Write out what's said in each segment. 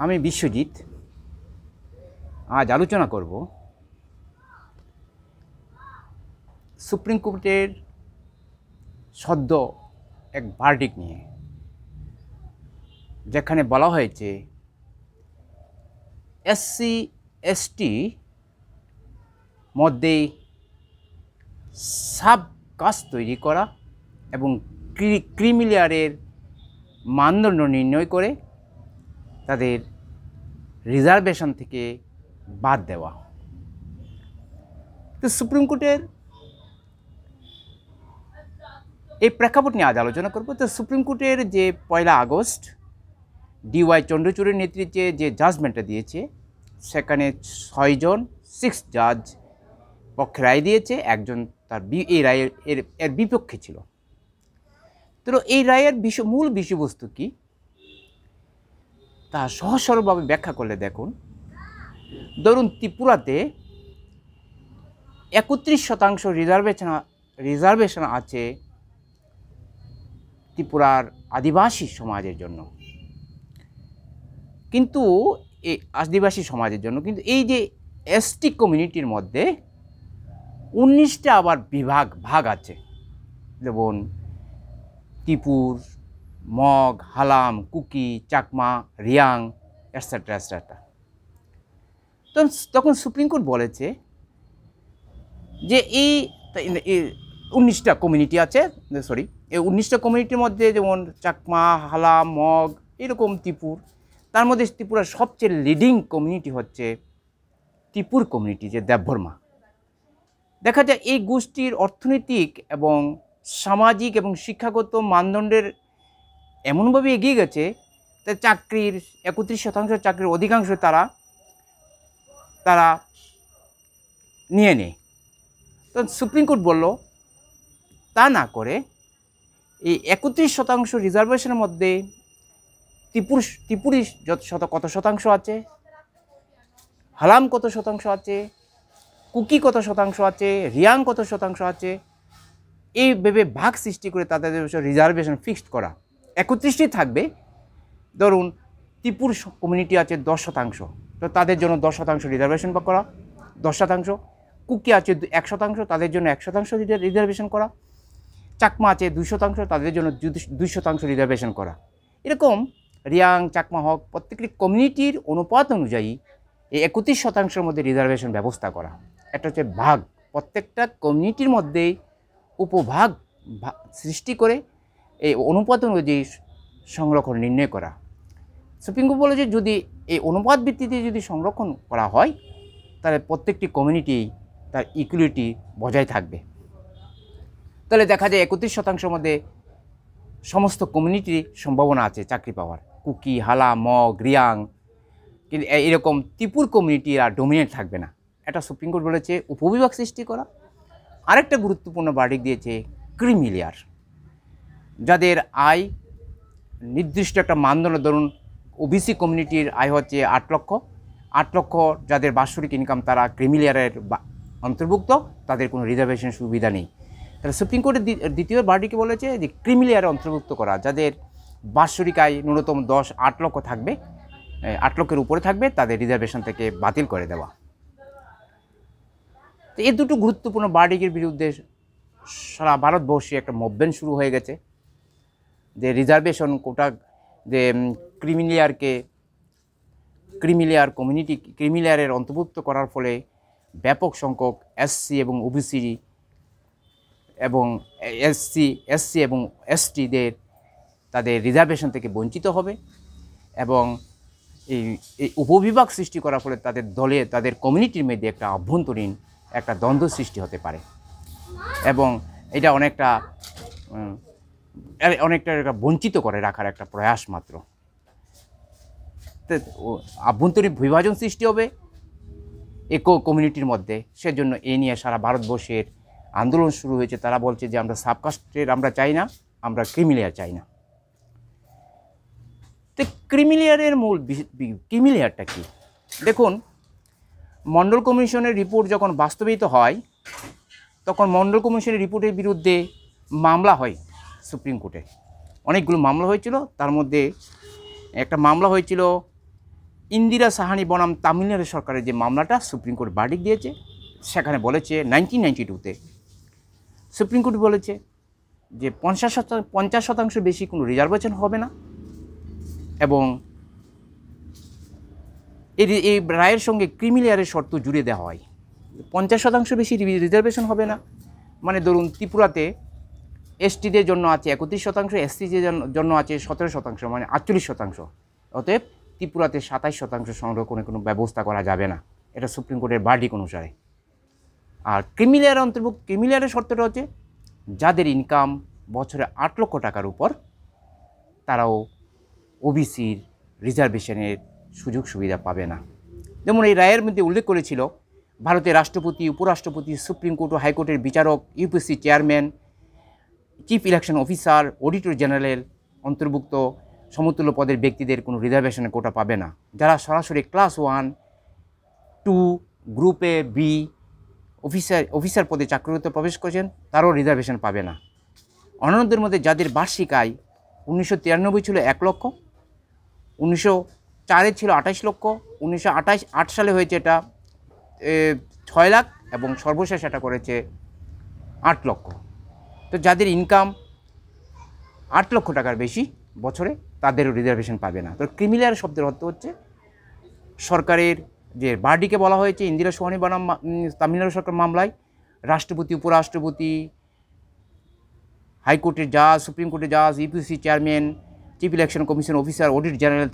আমি বিশ্বজিৎ আজ আলোচনা করব সুপ্রিম কোর্টের সদ্য এক ভার্ডিক্ট নিয়ে, যেখানে বলা হয়েছে এসসি এসটি মধ্যে সাব কাস্ট তৈরি করা এবং ক্রিমি লেয়ারের মানদণ্ড নির্ণয় করে তাদের রিজার্ভেশন থেকে বাদ দেওয়া। তো সুপ্রিম কোর্টের এই প্রেক্ষাপট নিয়ে আজ আলোচনা করব। তো সুপ্রিম কোর্টের যে 1 আগস্ট ডিওয়াই চন্দ্রচূড়ের নেতৃত্বে যে জাজমেন্টটা দিয়েছে, সেখানে 6 জন 6 জাজ পক্ষে রায় দিয়েছে, একজন তার এই রায়ের এর বিপক্ষে ছিল। তো এই রায়ের মূল বিষয়বস্তু কি তা সহজ সরলভাবে ব্যাখ্যা করলে দেখুন, ধরুন ত্রিপুরাতে 31% রিজার্ভেশন আছে ত্রিপুরার আদিবাসী সমাজের জন্য, কিন্তু এই আদিবাসী সমাজের জন্য কিন্তু এই যে এসটি কমিউনিটির মধ্যে 19টা আবার ভাগ আছে, যেমন ত্রিপুর, মগ, হালাম, কুকি, চাকমা, রিয়াং এটসেট্রা এটসেট্রা। তখন সুপ্রিম কোর্ট বলেছে যে এই 19টা কমিউনিটি আছে, এই 19টা কমিউনিটির মধ্যে যেমন চাকমা, হালাম, মগ, এরকম ত্রিপুর, তার মধ্যে ত্রিপুরার সবচেয়ে লিডিং কমিউনিটি হচ্ছে ত্রিপুর কমিউনিটি, যে দেববর্মা। দেখা যায় এই গোষ্ঠীর অর্থনৈতিক এবং সামাজিক এবং শিক্ষাগত মানদণ্ডের এমনভাবে এগিয়ে গেছে, তাই চাকরির 31% চাকরির অধিকাংশ তারা নিয়ে নেয়। তো সুপ্রিম কোর্ট বলল তা না করে এই 31% রিজার্ভেশনের মধ্যে ত্রিপুরি কত শতাংশ আছে, হালাম কত শতাংশ আছে, কুকি কত শতাংশ আছে, রিয়াং কত শতাংশ আছে, এইভাবে ভাগ সৃষ্টি করে তাদের রিজার্ভেশন ফিক্সড করা। 31টি থাকবে। ধরুন ত্রিপুর কমিউনিটি আছে 10%, তো তাদের জন্য 10% রিজার্ভেশন করা, 10%। কুকি আছে 1%, তাদের জন্য 1% রিজার্ভেশন করা। চাকমা আছে 2%, তাদের জন্য 2% রিজার্ভেশন করা। এরকম রিয়াং, চাকমা হক প্রত্যেকটি কমিউনিটির অনুপাত অনুযায়ী এই 31%-এর মধ্যে রিজার্ভেশন ব্যবস্থা করা। একটা হচ্ছে ভাগ, প্রত্যেকটা কমিউনিটির মধ্যেই উপভাগ সৃষ্টি করে এই অনুপাত অনুযায়ী সংরক্ষণ নির্ণয় করা। সুপ্রিম কোর্ট বলে যে যদি এই অনুপাত ভিত্তিতে যদি সংরক্ষণ করা হয়, তাহলে প্রত্যেকটি কমিউনিটি তার ইকুয়ালিটি বজায় থাকবে। তাহলে দেখা যায় 31%-এর মধ্যে সমস্ত কমিউনিটির সম্ভাবনা আছে চাকরি পাওয়ার। কুকি, হালা, মগ, রিয়াং, কিন্তু এরকম ত্রিপুর কমিউনিটি আর ডোমিনেট থাকবে না। এটা সুপ্রিম কোর্ট বলেছে উপবিভাগ সৃষ্টি করা। আরেকটা গুরুত্বপূর্ণ ভার্ডিক্ট দিয়েছে ক্রিমি লেয়ার, যাদের আয় নির্দিষ্ট একটা মানদণ্ড, ধরুন ওবিসি কমিউনিটির আয় হচ্ছে 8 লক্ষ, যাদের বাৎসরিক ইনকাম তারা ক্রিমি লেয়ারের অন্তর্ভুক্ত, তাদের কোনো রিজার্ভেশন সুবিধা নেই। তাহলে সুপ্রিম কোর্টের দ্বিতীয় ভার্ডিক্টে বলেছে যে ক্রিমি লেয়ারে অন্তর্ভুক্ত করা, যাদের বাৎসরিক আয় ন্যূনতম 8 লক্ষ থাকবে, 8 লক্ষের উপরে থাকবে, তাদের রিজার্ভেশন থেকে বাতিল করে দেওয়া। তো এই দুটো গুরুত্বপূর্ণ ভার্ডিক্টের বিরুদ্ধে সারা ভারতবর্ষে একটা মুভমেন্ট শুরু হয়ে গেছে, যে রিজার্ভেশন কোটা, যে ক্রিমি লেয়ারের অন্তর্ভুক্ত করার ফলে ব্যাপক সংখ্যক এসসি এবং ওবিসি এবং এসসি এবং এসটিদের তাদের রিজার্ভেশন থেকে বঞ্চিত হবে, এবং এই উপবিভাগ সৃষ্টি করার ফলে তাদের কমিউনিটির মধ্যে একটা অভ্যন্তরীণ একটা দ্বন্দ্ব সৃষ্টি হতে পারে, এবং এটা অনেকটা বঞ্চিত করে রাখার একটা প্রয়াস মাত্র। আভ্যন্তরীণ বিভাজন সৃষ্টি হবে কমিউনিটির মধ্যে। সেজন্য এই নিয়ে সারা ভারতবর্ষের আন্দোলন শুরু হয়েছে। তারা বলছে যে আমরা সাবকাস্টের আমরা চাই না, আমরা ক্রিমি লেয়ার চাই না। তো ক্রিমি লেয়ারের মূল ক্রিমি লেয়ারটা কি দেখুন, মন্ডল কমিশনের রিপোর্ট যখন বাস্তবায়িত হয়, তখন মন্ডল কমিশনের রিপোর্টের বিরুদ্ধে মামলা হয় সুপ্রিম কোর্টে। অনেকগুলো মামলা হয়েছিল, তার মধ্যে একটা মামলা হয়েছিল ইন্দিরা সাহানি বনাম তামিলনাড়ু সরকারের যে মামলাটা সুপ্রিম কোর্ট ভার্ডিক্ট দিয়েছে, সেখানে বলেছে 1992-তে সুপ্রিম কোর্ট বলেছে যে 50% বেশি কোনো রিজার্ভেশন হবে না, এবং এই রায়ের সঙ্গে ক্রিমিলিয়ারের শর্ত জুড়ে দেওয়া হয়। 50% বেশি রিজার্ভেশন হবে না মানে ধরুন ত্রিপুরাতে এসটিদের জন্য আছে 31%, এসসিদের জন্য আছে 17%, মানে 48%। অতএব ত্রিপুরাতে 27% সংরক্ষণের কোনো ব্যবস্থা করা যাবে না, এটা সুপ্রিম কোর্টের ভার্ডিক্ট অনুসারে। আর ক্রিমিলিয়ারের শর্তটা হচ্ছে যাদের ইনকাম বছরে 8 লক্ষ টাকার উপর, তারাও ওবিসির রিজার্ভেশনের সুযোগ সুবিধা পাবে না। যেমন এই রায়ের মধ্যে উল্লেখ করেছিল ভারতের রাষ্ট্রপতি, উপরাষ্ট্রপতি, সুপ্রিম কোর্ট ও হাইকোর্টের বিচারক, UPSC chairman, chief election officer, auditor general অন্তর্ভুক্ত সমতুল্য পদের ব্যক্তিদের কোনো রিজার্ভেশনের কোটা পাবে না। যারা সরাসরি ক্লাস 1, 2, গ্রুপে বি অফিসার পদে চাকরিতে প্রবেশ করেছেন, তারাও রিজার্ভেশন পাবে না। অন্যান্যদের মধ্যে যাদের বার্ষিক আয় 1993 ছিল 1 লক্ষ, 1904 ছিল 28 লক্ষ, 1908 সালে হয়েছে এটা 6 লাখ, এবং সর্বশেষ এটা করেছে 8 লক্ষ। তো যাদের ইনকাম 8 লক্ষ টাকার বেশি বছরে, তাদেরও রিজার্ভেশন পাবে না। তো ক্রিমিলিয়ার শব্দের অর্থ হচ্ছে সরকারের যে ভার্ডিক্টে বলা হয়েছে ইন্দিরা সাহানি বনাম তামিলনাড়ু সরকার মামলায় রাষ্ট্রপতি, উপরাষ্ট্রপতি, হাইকোর্টের জাজ, সুপ্রিম কোর্টের জাজ, UPSC chairman, chief election commission officer, audit general,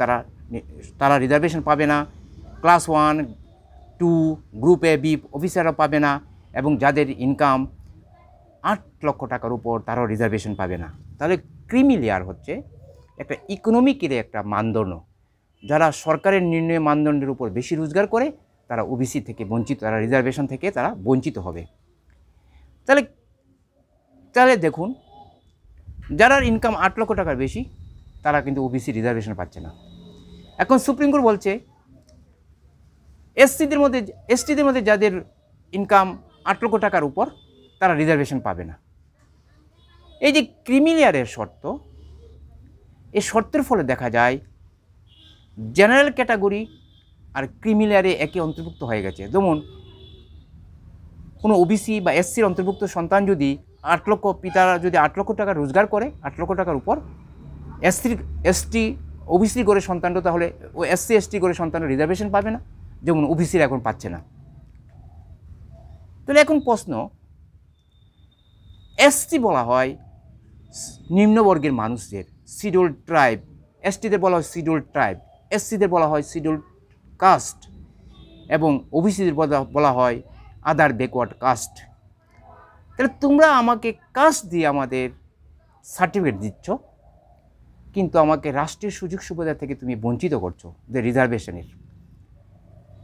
তারা রিজার্ভেশন পাবে না। ক্লাস 1, 2, গ্রুপে বি অফিসাররা পাবে না, এবং যাদের ইনকাম 8 লক্ষ টাকার উপর, তারাও রিজার্ভেশন পাবে না। তাহলে ক্রিমিলিয়ার হচ্ছে একটা ইকোনমিকের একটা মানদণ্ড। যারা সরকারের নির্ণয় মানদণ্ডের উপর বেশি রোজগার করে, তারা ওবিসি থেকে বঞ্চিত, তারা রিজার্ভেশন থেকে তারা বঞ্চিত হবে। তাহলে দেখুন, যারা ইনকাম 8 লক্ষ টাকার বেশি, তারা কিন্তু ওবিসি রিজার্ভেশন পাচ্ছে না। এখন সুপ্রিম কোর্ট বলছে এসটিদের মধ্যে যাদের ইনকাম 8 লক্ষ টাকার উপর, তারা রিজার্ভেশন পাবে না। এই যে ক্রিমিলিয়ারের শর্ত, এই শর্তের ফলে দেখা যায় জেনারেল ক্যাটাগরি আর ক্রিমিলিয়ারে একে অন্তর্ভুক্ত হয়ে গেছে। যেমন কোনো ওবিসি বা এসসির অন্তর্ভুক্ত সন্তান যদি 8 লক্ষ, পিতারা যদি 8 লক্ষ টাকা রোজগার করে, 8 লক্ষ টাকার উপর, এসটি ওবিসি করে সন্তানটা, তাহলে ও এসসি এসটি করে সন্তানের রিজার্ভেশন পাবে না, যেমন ওবিসির এখন পাচ্ছে না। তাহলে এখন প্রশ্ন, এসটি বলা হয় নিম্নবর্গের মানুষদের, শিডিউল ট্রাইব, এসটিদের বলা হয় শিডিউল ট্রাইব, এসসিদের বলা হয় শিডিউল কাস্ট, এবং ওবিসিদের বলা হয় আদার ব্যাকওয়ার্ড কাস্ট। তাহলে তোমরা আমাকে কাস্ট দিয়ে আমাদের সার্টিফিকেট দিচ্ছ, কিন্তু আমাকে রাষ্ট্রীয় সুযোগ সুবিধা থেকে তুমি বঞ্চিত করছো, যে রিজার্ভেশনের।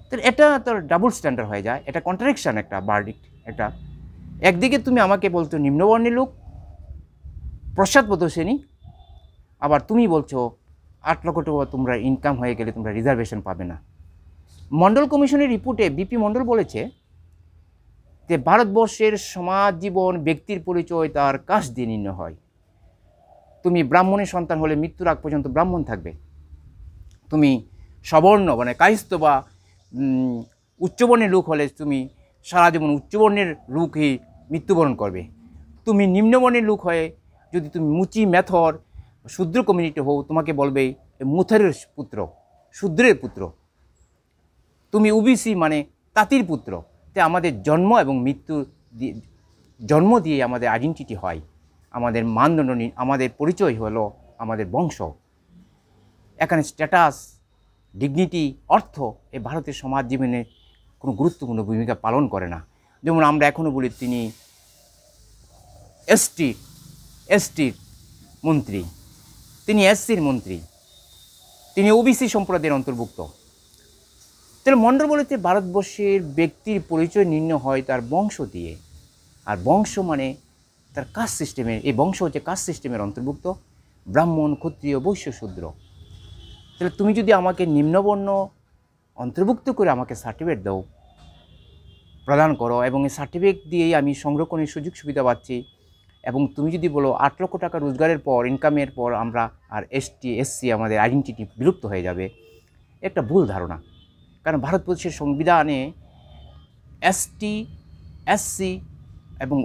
তাহলে এটা তো ডাবল স্ট্যান্ডার্ড হয়ে যায়, এটা কন্ট্রাডিকশন, একটা ভার্ডিক্ট। এটা একদিকে তুমি আমাকে বলছো নিম্নবর্ণের লোক, পশ্চাৎপদ শ্রেণী, আবার তুমি বলছো 8 লক্ষ টাকা তোমরা ইনকাম হয়ে গেলে তোমরা রিজার্ভেশন পাবে না। মণ্ডল কমিশনের রিপোর্টে বিপি মণ্ডল বলেছে যে ভারতবর্ষের সমাজ জীবন, ব্যক্তির পরিচয় তার কাস্ট দিয়ে নির্ণয় হয়। তুমি ব্রাহ্মণের সন্তান হলে মৃত্যুর আগ পর্যন্ত ব্রাহ্মণ থাকবে। তুমি সবর্ণ মানে কায়স্থ বা উচ্চবর্ণের লোক হলে তুমি সারা জীবন উচ্চবর্ণের লোকই মৃত্যুবরণ করবে। তুমি নিম্নবর্ণের লোক হয়ে যদি তুমি মুচি, মেথর, শূদ্র কমিউনিটি হও, তোমাকে বলবে মুথের পুত্র, শূদ্রের পুত্র। তুমি ওবিসি মানে তাঁতির পুত্র। তাই আমাদের জন্ম এবং মৃত্যু জন্ম দিয়ে আমাদের আইডেন্টিটি হয়, আমাদের মানদণ্ড, আমাদের পরিচয় হলো আমাদের বংশ। এখানে স্ট্যাটাস, ডিগনিটি, অর্থ এই ভারতের সমাজ জীবনে কোনো গুরুত্বপূর্ণ ভূমিকা পালন করে না। যেমন আমরা এখনও বলি তিনি এসটির মন্ত্রী, তিনি এসসির মন্ত্রী, তিনি ওবিসি সম্প্রদায়ের অন্তর্ভুক্ত। তাহলে মণ্ডল বলেছে ভারতবর্ষের ব্যক্তির পরিচয় নির্ণয় হয় তার বংশ দিয়ে, আর বংশ মানে তার কাস্ট সিস্টেমের, এই বংশ হচ্ছে কাস্ট সিস্টেমের অন্তর্ভুক্ত, ব্রাহ্মণ, ক্ষত্রিয়, বৈশ্য, শূদ্র। তাহলে তুমি যদি আমাকে নিম্নবর্ণ অন্তর্ভুক্ত করে আমাকে সার্টিফিকেট দাও, প্রদান করো, এবং এই সার্টিফিকেট দিয়েই আমি সংরক্ষণের সুযোগ সুবিধা পাচ্ছি, এবং তুমি যদি বলো 8 লক্ষ টাকা রোজগারের পর, ইনকামের পর আমরা আর এসটি এসসি আমাদের আইডেন্টিটি বিলুপ্ত হয়ে যাবে, একটা ভুল ধারণা। কারণ ভারতবর্ষের সংবিধানে এসটি, এসসি এবং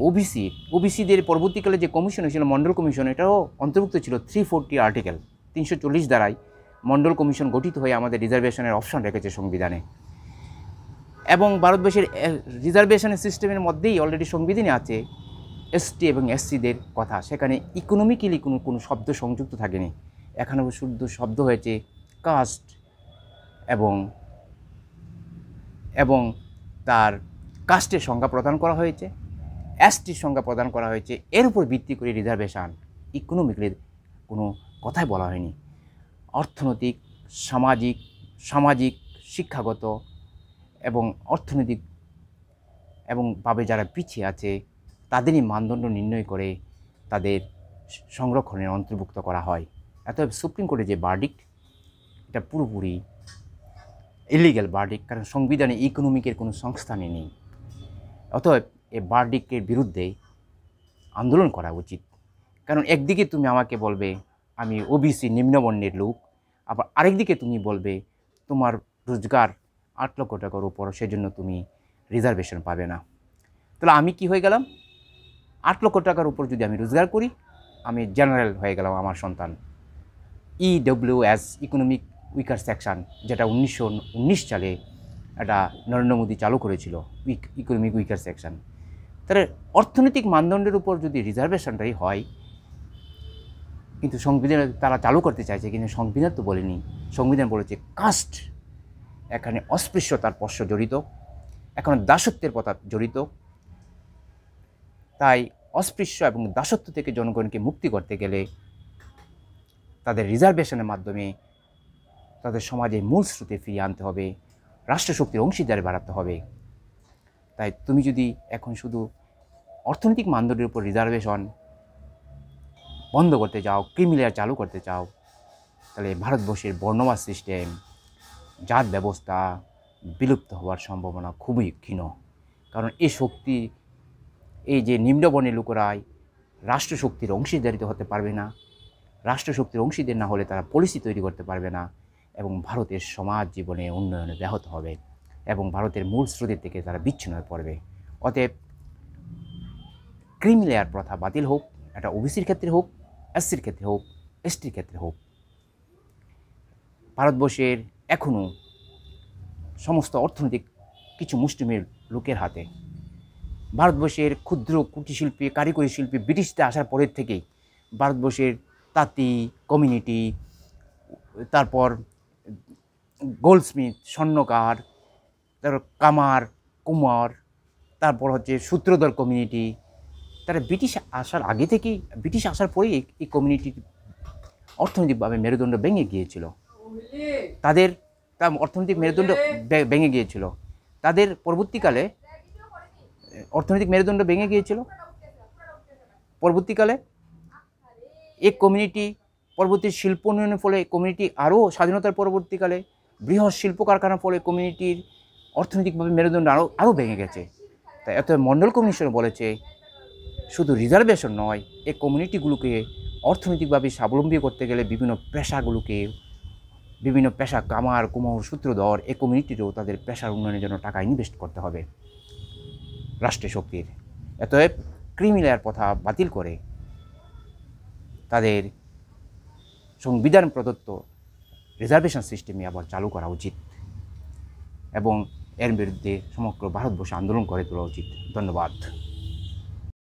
ওবিসিদের পরবর্তীকালে যে কমিশন হয়েছিল মণ্ডল কমিশন, এটাও অন্তর্ভুক্ত ছিল 340 আর্টিকেল, 340 দ্বারাই মণ্ডল কমিশন গঠিত হয়ে আমাদের রিজার্ভেশনের অপশন রেখেছে সংবিধানে। এবং ভারতবর্ষের রিজার্ভেশনের সিস্টেমের মধ্যেই অলরেডি সংবিধানে আছে এসটি এবং এসসিদের কথা। সেখানে ইকোনমিক্যালি কোনো শব্দ সংযুক্ত থাকেনি, এখানে শুদ্ধ শব্দ হয়েছে কাস্ট এবং তার কাস্টের সংজ্ঞা প্রদান করা হয়েছে, এসটির সংজ্ঞা প্রদান করা হয়েছে। এর উপর ভিত্তি করে রিজার্ভেশন, ইকোনমিক্যালি কোনো কথাই বলা হয়নি। অর্থনৈতিক, সামাজিক, শিক্ষাগত এবং অর্থনৈতিক ভাবে যারা পিছিয়ে আছে তাদেরই মানদণ্ড নির্ণয় করে তাদের সংরক্ষণের অন্তর্ভুক্ত করা হয়। অতএব সুপ্রিম কোর্টের যে ভার্ডিক্ট, এটা পুরোপুরি ইলিগ্যাল ভার্ডিক্ট, কারণ সংবিধানে ইকোনমিকের কোনো সংস্থানই নেই। অতএব এই ভার্ডিক্টের বিরুদ্ধে আন্দোলন করা উচিত। কারণ একদিকে তুমি আমাকে বলবে আমি ওবিসি নিম্নবর্ণের লোক, আবার আরেকদিকে তুমি বলবে তোমার রোজগার 8 লক্ষ টাকার উপর, সেজন্য তুমি রিজার্ভেশন পাবে না। তাহলে আমি কি হয়ে গেলাম? 8 লক্ষ টাকার উপর যদি আমি রোজগার করি, আমি জেনারেল হয়ে গেলাম। আমার সন্তান EWS, ইকোনমিক উইকার সেকশন, যেটা 1919 সালে এটা নরেন্দ্র মোদী চালু করেছিল, ইকোনমিক উইকার সেকশন। তাহলে অর্থনৈতিক মানদণ্ডের উপর যদি রিজার্ভেশনটাই হয়, কিন্তু সংবিধানে তারা চালু করতে চাইছে, কিন্তু সংবিধান তো বলেনি। সংবিধান বলেছে কাস্ট, এখানে অস্পৃশ্যতার প্রশ্ন জড়িত, এখন দাসত্বের কথা জড়িত। তাই অস্পৃশ্য এবং দাসত্ব থেকে জনগণকে মুক্তি করতে গেলে তাদের রিজার্ভেশনের মাধ্যমে তাদের সমাজে মূল স্রোতে ফিরিয়ে আনতে হবে, রাষ্ট্রশক্তির অংশীদারি বাড়াতে হবে। তাই তুমি যদি এখন শুধু অর্থনৈতিক মানদণ্ডের উপর রিজার্ভেশন বন্ধ করতে চাও, ক্রিমি লেয়ার চালু করতে চাও, তাহলে ভারতবর্ষের বর্ণবাদ সিস্টেম, জাত ব্যবস্থা বিলুপ্ত হওয়ার সম্ভাবনা খুবই ক্ষীণ। কারণ এই যে নিম্নবর্ণের লোকেরাই রাষ্ট্রশক্তির অংশীদারিতে হতে পারবে না, রাষ্ট্রশক্তির অংশীদার না হলে তারা পলিসি তৈরি করতে পারবে না, এবং ভারতের সমাজ জীবনে উন্নয়নে ব্যাহত হবে এবং ভারতের মূল স্রোতের থেকে তারা বিচ্ছিন্ন হয়ে পড়বে। অতএব ক্রিমি লেয়ার প্রথা বাতিল হোক, এটা ওবিসির ক্ষেত্রে হোক, এসসির ক্ষেত্রে হোক, এসটির ক্ষেত্রে হোক। ভারতবর্ষের এখনও সমস্ত অর্থনৈতিক কিছু মুষ্টিমেয় লোকের হাতে। ভারতবর্ষের ক্ষুদ্র কুটিরশিল্পী, কারিগরি শিল্পী ব্রিটিশদের আসার পরের থেকেই ভারতবর্ষের তাঁতি কমিউনিটি, তারপর গোল্ডস্মিথ, স্বর্ণকার, তারপর কামার, কুমার, তারপর হচ্ছে সূত্রধর কমিউনিটি, তারা ব্রিটিশ আসার আগে থেকেই, ব্রিটিশ আসার পরেই এই কমিউনিটির অর্থনৈতিকভাবে মেরুদণ্ড ভেঙে গিয়েছিল। তার অর্থনৈতিক মেরুদণ্ড ভেঙে গিয়েছিল। তাদের পরবর্তীকালে অর্থনৈতিক মেরুদণ্ড ভেঙে গিয়েছিল। পরবর্তীকালে এই কমিউনিটি পরবর্তী শিল্প উন্নয়নের ফলে কমিউনিটি আরও স্বাধীনতার পরবর্তীকালে বৃহৎ শিল্প কারখানার ফলে কমিউনিটির অর্থনৈতিকভাবে মেরুদণ্ড আরও ভেঙে গেছে। তাই এত মণ্ডল কমিশন বলেছে শুধু রিজার্ভেশন নয়, এই কমিউনিটিগুলোকে অর্থনৈতিকভাবে স্বাবলম্বী করতে গেলে বিভিন্ন পেশা, কামার, কুমোর, সূত্রধর, এই কমিউনিটিরও তাদের পেশার উন্নয়নের জন্য টাকা ইনভেস্ট করতে হবে রাষ্ট্রীয় শক্তির। অতএব ক্রিমি লেয়ার প্রথা বাতিল করে তাদের সংবিধান প্রদত্ত রিজার্ভেশন সিস্টেমে আবার চালু করা উচিত এবং এর বিরুদ্ধে সমগ্র ভারতবর্ষে আন্দোলন করে তোলা উচিত। ধন্যবাদ।